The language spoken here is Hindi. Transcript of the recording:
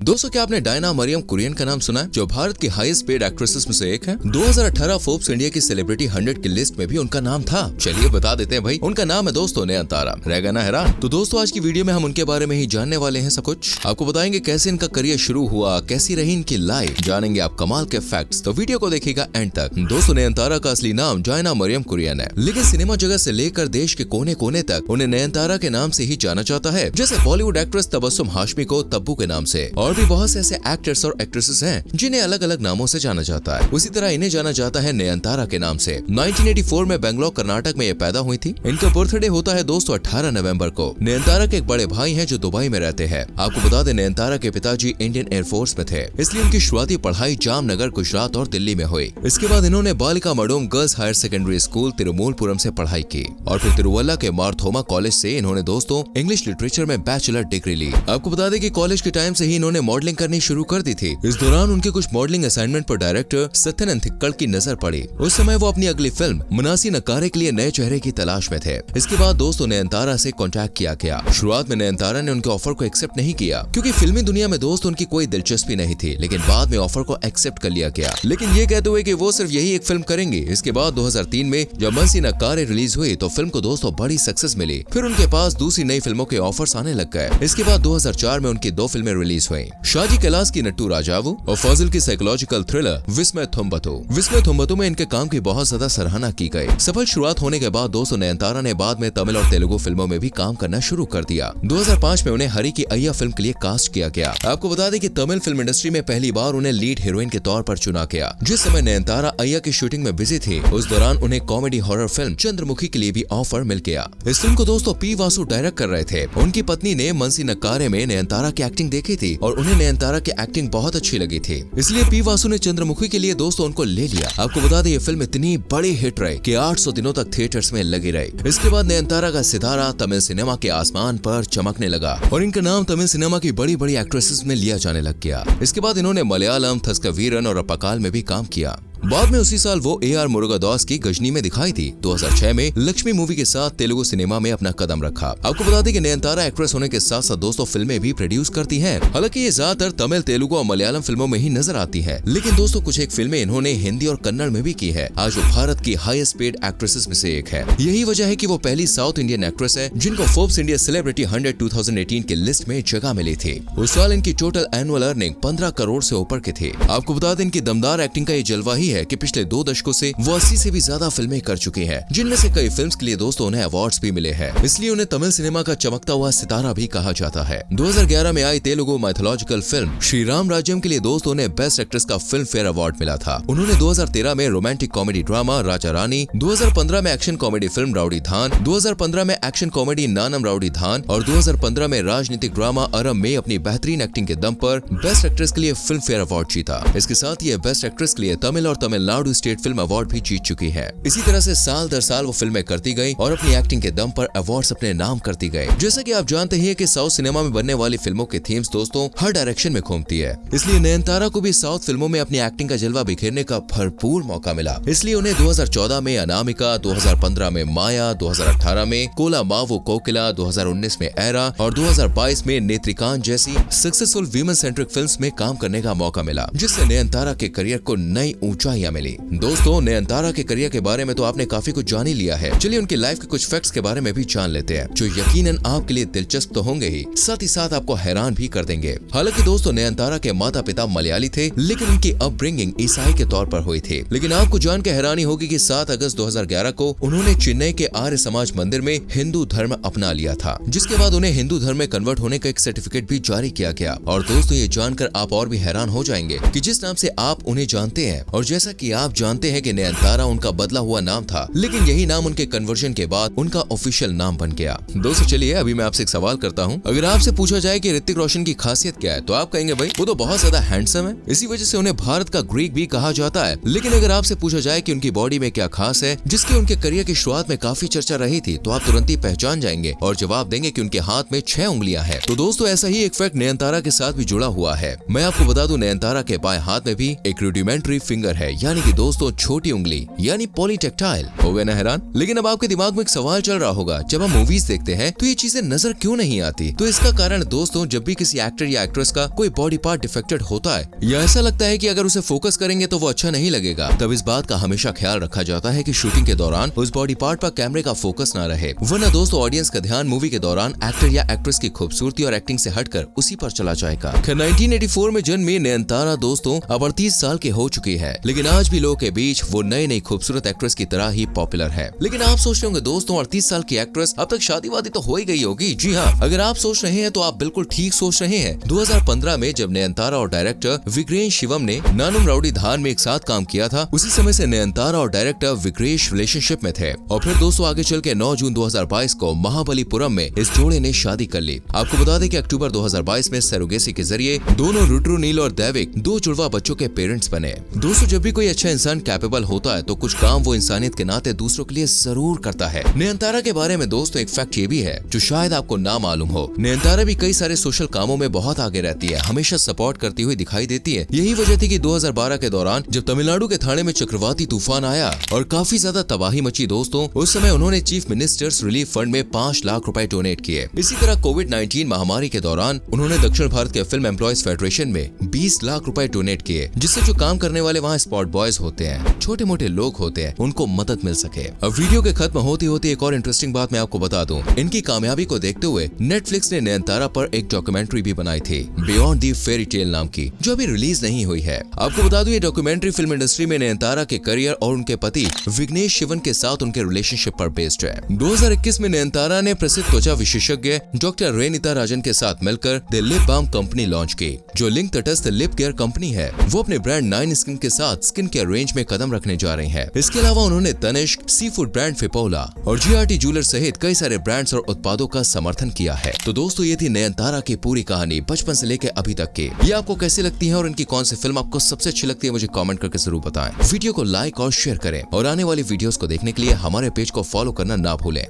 दोस्तों, क्या आपने डायना मरियम कुरियन का नाम सुना है, जो भारत की हाईएस्ट पेड एक्ट्रेसेस में से एक है। 2018 फोर्ब्स इंडिया की सेलिब्रिटी 100 की लिस्ट में भी उनका नाम था। चलिए बता देते हैं भाई, उनका नाम है दोस्तों नयनतारा। रहेगा ना हैरान। तो दोस्तों, आज की वीडियो में हम उनके बारे में ही जानने वाले हैं सब कुछ। आपको बताएंगे कैसे इनका करियर शुरू हुआ, कैसी रही इनकी लाइफ, जानेंगे आप कमाल के फैक्ट्स। तो वीडियो को देखिएगा एंड तक। दोस्तों, नयनतारा का असली नाम डायना मरियम कुरियन है, लेकिन सिनेमा जगत से लेकर देश के कोने कोने तक उन्हें नयनतारा के नाम से ही जाना जाता है। जैसे बॉलीवुड एक्ट्रेस तबस्सुम हाशमी को तब्बू के नाम से, और भी बहुत से ऐसे एक्टर्स और एक्ट्रेसेस हैं जिन्हें अलग अलग नामों से जाना जाता है। उसी तरह इन्हें जाना जाता है नयनतारा के नाम से। 1984 में बेंगलोर कर्नाटक में ये पैदा हुई थी। इनका बर्थडे होता है दोस्तों 18 नवंबर को। नयनतारा के एक बड़े भाई हैं जो दुबई में रहते हैं। आपको बता दें, नयनतारा के पिताजी इंडियन एयरफोर्स में थे, इसलिए उनकी शुरुआती पढ़ाई जामनगर, गुजरात और दिल्ली में हुई। इसके बाद इन्होंने बालिका मडोम गर्ल्स हायर सेकेंडरी स्कूल तिरुमूलपुरम से पढ़ाई की और फिर तिरुवल्ला के मारथोमा कॉलेज से इन्होंने दोस्तों इंग्लिश लिटरेचर में बैचलर डिग्री ली। आपको बता दें कि कॉलेज के टाइम से ही इन्होंने मॉडलिंग करनी शुरू कर दी थी। इस दौरान उनके कुछ मॉडलिंग असाइनमेंट पर डायरेक्टर सत्यन अंथिक्कड़ की नजर पड़ी। उस समय वो अपनी अगली फिल्म मनासी नकारे के लिए नए चेहरे की तलाश में थे। इसके बाद दोस्तों नयनतारा से कांटेक्ट किया गया। शुरुआत में नयनतारा ने उनके ऑफर को एक्सेप्ट नहीं किया, क्योंकि फिल्मी दुनिया में दोस्त उनकी कोई दिलचस्पी नहीं थी, लेकिन बाद में ऑफर को एक्सेप्ट कर लिया गया, लेकिन ये कहते हुए कि वो सिर्फ यही एक फिल्म करेंगे। इसके बाद 2003 में जब मनासी नकारे रिलीज हुई तो फिल्म को दोस्तों बड़ी सक्सेस मिली। फिर उनके पास दूसरी नई फिल्मों के ऑफर्स आने लग गए। इसके बाद 2004 में उनकी 2 फिल्में रिलीज हुई, शाजी कैलाश की नट्टू राजावू और फाजिल की साइकोलॉजिकल थ्रिलर विस्मय थुम्बतु। विस्मय थुम्बतु में इनके काम की बहुत ज्यादा सराहना की गई। सफल शुरुआत होने के बाद दोस्तों नयनतारा ने बाद में तमिल और तेलुगु फिल्मों में भी काम करना शुरू कर दिया। 2005 में उन्हें हरी की अय्या फिल्म के लिए कास्ट किया गया। आपको बता दें कि तमिल फिल्म इंडस्ट्री में पहली बार उन्हें लीड हीरोइन के तौर पर चुना गया। जिस समय नयनतारा अय्या की शूटिंग में बिजी थी, उस दौरान उन्हें कॉमेडी हॉरर फिल्म चंद्रमुखी के लिए भी ऑफर मिल गया। इस फिल्म को दोस्तों पी वासु डायरेक्ट कर रहे थे। उनकी पत्नी ने मनासी नकारे में नयनतारा की एक्टिंग देखी थी और उन्हें नयनतारा की एक्टिंग बहुत अच्छी लगी थी, इसलिए पी वासु ने चंद्रमुखी के लिए दोस्तों उनको ले लिया। आपको बता दें ये फिल्म इतनी बड़ी हिट रही कि 800 दिनों तक थिएटर्स में लगी रही। इसके बाद नयनतारा का सितारा तमिल सिनेमा के आसमान पर चमकने लगा और इनका नाम तमिल सिनेमा की बड़ी बड़ी एक्ट्रेसेस में लिया जाने लग गया। इसके बाद इन्होंने मलयालम, थस्कवीरन और अपकाल में भी काम किया। बाद में उसी साल वो AR मुरुगदास की गजनी में दिखाई थी। 2006 में लक्ष्मी मूवी के साथ तेलुगु सिनेमा में अपना कदम रखा। आपको बता दें कि नयनतारा एक्ट्रेस होने के साथ साथ दोस्तों फिल्में भी प्रोड्यूस करती हैं। हालांकि ये ज्यादातर तमिल, तेलुगु और मलयालम फिल्मों में ही नजर आती है, लेकिन दोस्तों कुछ एक फिल्में इन्होंने हिंदी और कन्नड़ में भी की है। आज वो भारत की हाईएस्ट पेड एक्ट्रेसेस में से एक है। यही वजह है कि वो पहली साउथ इंडियन एक्ट्रेस है जिनको फोर्ब्स इंडिया सेलिब्रिटी 100 2018 की लिस्ट में जगह मिली थी। उस साल इनकी टोटल एनुअल अर्निंग 15 करोड़ से ऊपर की थी। आपको बता दें इनकी दमदार एक्टिंग का ये जलवा ही है कि पिछले 2 दशकों से वो 80 से भी ज्यादा फिल्में कर चुकी हैं, जिनमें से कई फिल्म्स के लिए दोस्तों उन्हें अवार्ड्स भी मिले हैं। इसलिए उन्हें तमिल सिनेमा का चमकता हुआ सितारा भी कहा जाता है। 2011 में आई तेलुगु माइथोलॉजिकल फिल्म श्री राम राज्यम के लिए दोस्तों उन्हें बेस्ट एक्ट्रेस का फिल्म फेयर अवार्ड मिला था। उन्होंने 2013 में romantic comedy drama Raja Rani, 2015 में एक्शन कॉमेडी फिल्म राउडी धान, 2015 में एक्शन कॉमेडी नानम राउडी धान और 2015 में राजनीतिक ड्रामा अरम में अपनी बेहतरीन एक्टिंग के दम पर बेस्ट एक्ट्रेस के लिए फिल्म फेयर अवार्ड जीता। इसके साथ ही बेस्ट एक्ट्रेस के लिए तमिल और तमिलनाडु स्टेट फिल्म अवार्ड भी जीत चुकी है। इसी तरह से साल दर साल वो फिल्में करती गई और अपनी एक्टिंग के दम पर अवार्ड्स अपने नाम करती गई। जैसा कि आप जानते हैं कि साउथ सिनेमा में बनने वाली फिल्मों के थीम्स दोस्तों हर डायरेक्शन में घूमती है, इसलिए नयनतारा को भी साउथ फिल्मों में अपनी एक्टिंग का जलवा बिखेरने का भरपूर मौका मिला। इसलिए उन्हें 2014 में अनामिका, 2015 में माया, 2018 में कोला मावो कोकिला, 2019 में एरा और 2022 में नेत्रिकांत जैसी सक्सेसफुल वीमेन सेंट्रिक फिल्म्स में काम करने का मौका मिला, जिससे नयनतारा के करियर को नई ऊंचाइयां मिली। दोस्तों नयनतारा के करियर के बारे में तो आपने काफी कुछ जान ही लिया है। चलिए उनकी लाइफ के कुछ फैक्ट्स के बारे में भी जान लेते हैं, जो यकीनन आपके लिए दिलचस्प तो होंगे ही साथ आपको हैरान भी कर देंगे। हालांकि दोस्तों नयनतारा के माता पिता मलयाली थे, लेकिन उनकी अपब्रिंगिंग ईसाई के तौर पर हुई थी। लेकिन आपको जान के हैरानी होगी कि 7 अगस्त 2011 को उन्होंने चेन्नई के आर्य समाज मंदिर में हिंदू धर्म अपना लिया था, जिसके बाद उन्हें हिंदू धर्म में कन्वर्ट होने का एक सर्टिफिकेट भी जारी किया गया। और दोस्तों ये जानकर आप और भी हैरान हो जाएंगे कि जिस नाम से आप उन्हें जानते हैं और जैसा कि आप जानते हैं कि नयनतारा उनका बदला हुआ नाम था, लेकिन यही नाम उनके कन्वर्जन के बाद उनका ऑफिशियल नाम बन गया। दोस्तों चलिए अभी मैं आपसे एक सवाल करता हूँ। अगर आपसे पूछा जाए कि ऋतिक रोशन की खासियत क्या है, तो आप कहेंगे भाई वो तो बहुत ज्यादा हैंडसम है, इसी वजह से उन्हें भारत का ग्रीक भी कहा जाता है। लेकिन अगर आपसे पूछा जाए कि उनकी बॉडी में क्या खास है जिसकी उनके करियर की शुरुआत में काफी चर्चा रही थी, तो आप तुरंत ही पहचान जाएंगे और जवाब देंगे कि उनके हाथ में 6 उंगलियां हैं। तो दोस्तों ऐसा ही एक फैक्ट नयनतारा के साथ भी जुड़ा हुआ है। मैं आपको बता दूं, नयनतारा के बाएं हाथ में भी एक रूडिमेंट्री फिंगर है, यानी कि दोस्तों छोटी उंगली यानी पॉलीटेक्टाइल। हो गए ना हैरान? लेकिन अब आपके दिमाग में एक सवाल चल रहा होगा, जब हम मूवीज देखते हैं तो ये चीजें नजर क्यों नहीं आती? तो इसका कारण दोस्तों, जब भी किसी एक्टर या एक्ट्रेस का कोई बॉडी पार्ट डिफेक्टेड होता है या ऐसा लगता है कि अगर उसे फोकस करेंगे तो वो अच्छा नहीं लगेगा, तब इस बात का हमेशा ख्याल रखा जाता है कि शूटिंग के दौरान उस बॉडी पार्ट पर कैमरे का फोकस ना रहे, वरना दोस्तों ऑडियंस का ध्यान मूवी के दौरान एक्टर या एक्ट्रेस की खूबसूरती और एक्टिंग से हटकर उसी पर चला जाएगा। 1984 में जन्मी नयनतारा दोस्तों अब 38 साल की हो चुकी है, लेकिन आज भी लोगों के बीच वो नई खूबसूरत एक्ट्रेस की तरह ही पॉपुलर है। लेकिन आप सोच रहे होंगे दोस्तों, 38 साल की एक्ट्रेस अब तक शादी वादी तो हो ही गई होगी। जी हाँ, अगर आप सोच रहे हैं तो आप बिल्कुल ठीक सोच रहे हैं। 2015 में जब नयनतारा और डायरेक्टर विक्रेश शिवम ने नानुम राउडी धान में एक साथ काम किया था, उसी समय से नयनतारा और डायरेक्टर विक्रेश रिलेशनशिप में थे और फिर दोस्तों आगे चल के 9 जून 2022 को महाबलीपुरम में इस जोड़े ने शादी कर ली। आपको बता दें कि अक्टूबर 2022 में सरोगेसी के जरिए दोनों रुद्रुनील और दैविक 2 जुड़वा बच्चों के पेरेंट्स बने। दोस्तों जब भी कोई अच्छा इंसान कैपेबल होता है तो कुछ काम वो इंसानियत के नाते दूसरों के लिए जरूर करता है। नयनतारा के बारे में दोस्तों एक फैक्ट ये भी है जो शायद आपको ना मालूम हो। नयनतारा भी कई सारे सोशल कामों में बहुत आगे रहती है, हमेशा सपोर्ट करती हुई दिखाई देती है। यही वजह थी कि 2012 के दौरान जब तमिलनाडु के थाने में चक्रवाती तूफान आया और काफी ज्यादा तबाही मची दोस्तों, उस समय उन्होंने चीफ मिनिस्टर्स रिलीफ फंड में 5 लाख रुपए डोनेट किए। इसी तरह कोविड-19 महामारी के दौरान उन्होंने दक्षिण भारत के फिल्म एम्प्लॉयज फेडरेशन में 20 लाख रुपए डोनेट किए, जिससे जो काम करने वाले वहाँ स्पॉट बॉयज होते हैं, छोटे मोटे लोग होते हैं, उनको मदद मिल सके। अब वीडियो के खत्म होते होते एक और इंटरेस्टिंग बात मैं आपको बता दूं। इनकी कामयाबी को देखते हुए नेटफ्लिक्स ने नयनतारा पर एक डॉक्यूमेंट्री भी बनाई थी, बियॉन्ड दी फेरी टेल नाम की, जो अभी रिलीज नहीं हुई है। आपको बता दूं ये डॉक्यूमेंट्री फिल्म इंडस्ट्री में नयनतारा के करियर और उनके पति विघ्नेश शिवन के साथ उनके रिलेशनशिप पर बेस्ड है। 2021 में नयनतारा ने प्रसिद्ध त्वचा विशेषज्ञ डॉक्टर रेनिता राजन के साथ मिलकर the lip balm company launch की, जो लिंक तटस्थ लिप केयर कंपनी है। वो अपने ब्रांड 9 स्किन के साथ स्किन केयर रेंज में कदम रखने जा रही है। इसके अलावा उन्होंने तनिष्क, सी फूड ब्रांड फिपोला और जीआरटी ज्वेलर सहित कई सारे ब्रांड्स और उत्पादों का समर्थन किया है। तो दोस्तों ये थी नयनतारा की पूरी कहानी बचपन से लेकर अभी तक की। ये आपको कैसी लगती है और इनकी कौन सी फिल्म आपको सबसे अच्छी लगती है, मुझे कमेंट करके जरूर बताएं। वीडियो को लाइक और शेयर करें और आने वाली वीडियोस को देखने के लिए हमारे पेज को फॉलो करना ना भूलें।